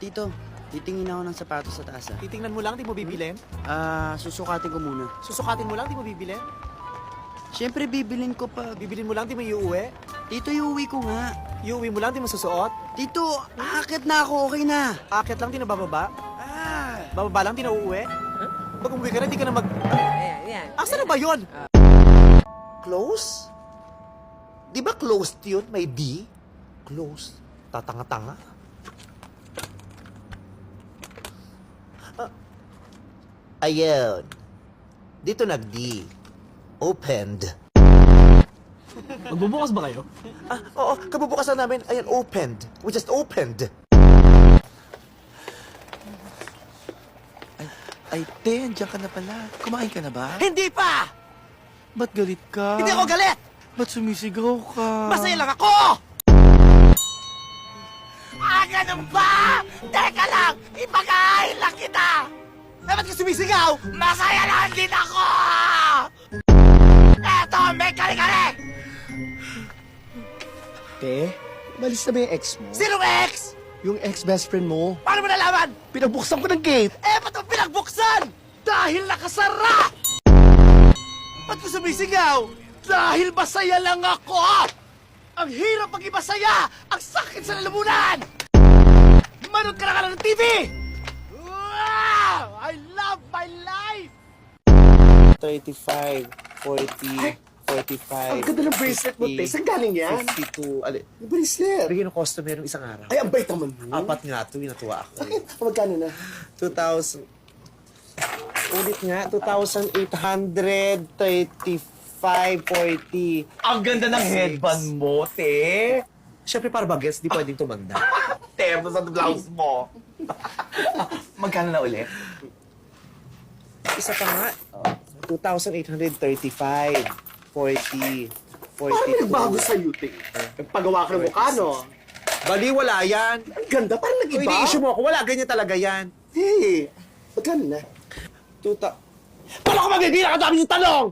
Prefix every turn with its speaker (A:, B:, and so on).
A: Tito, titingin ako ng sapatos sa taas, ah.
B: Titingnan mo lang, di mo bibilin?
A: Susukatin ko muna.
B: Susukatin mo lang, di mo bibilin?
A: Siyempre, bibilin ko pag...
B: Bibilin mo lang, di mo iuwi?
A: Tito, iuwi ko nga.
B: Iuwi mo lang, di mo susuot?
A: Tito, aakit na ako, okay na.
B: Akit lang, di na bababa?
A: Ah,
B: Bababa lang, di na uuwi? Pag umuwi ka na, di ka na mag...
C: Ayan.
B: Asa na ba yun? Close? Di ba closed yun? May D? Close. Tatanga-tanga. Ayun. Dito nag-D. Opened.
D: Magbubukas ba kayo?
B: Oo, kabubukasan namin. Ayan, opened. We just opened.
D: Ay, te, andiyan ka na pala. Kumain ka na ba?
B: Hindi pa!
D: Ba't galit ka?
B: Hindi ako galit!
D: Ba't sumisigaw ka?
B: Masaya lang ako! Ganun ba? Teka lang! Ipag-aahil lang kita! Ba't ka sumisigaw? Masaya lang din ako! Eto, may kali-kali!
E: Te, malis na ba yung ex mo?
B: Sinong ex?
E: Yung ex-best friend mo?
B: Paano mo nalaman?
E: Pinagbuksan ko ng gate!
B: Ba't mo pinagbuksan? Dahil nakasara! Ba't ko sumisigaw? Dahil masaya lang ako! Ang hirap maging masaya! Ang sakit sa lalamunan! Manood ka na ka lang ng TV! Wow! I love my life!
F: 35, 40, 45.
E: Ang ganda ng bracelet mo, te. Saan galing yan?
F: 52.
E: Yung bracelet.
F: Bigyan ng customer ng isang araw.
E: Ay, ang bait naman mo.
F: Apat nga ito, natuwa ako.
E: Magkano na?
F: 2,000. Ulit nga, 2,835.40.
D: Ang ganda ng headband mo, te.
F: Siyempre para bagets, di pwedeng tumanda.
D: Terno sa blouse mo. Magkano na ulit?
F: Isa pa nga, 2,835. 40.
E: Paano nagbago sa'yo, te? Nagpagawa ka ng mukha, no?
F: Bali, wala yan.
E: Ang ganda, parang
F: Kung
E: nag-iba.
F: ini-issue mo ako, wala, ganyan talaga yan.
E: Hey, magkano na?
F: Paano ka magbibilang? Ang dami yung tanong!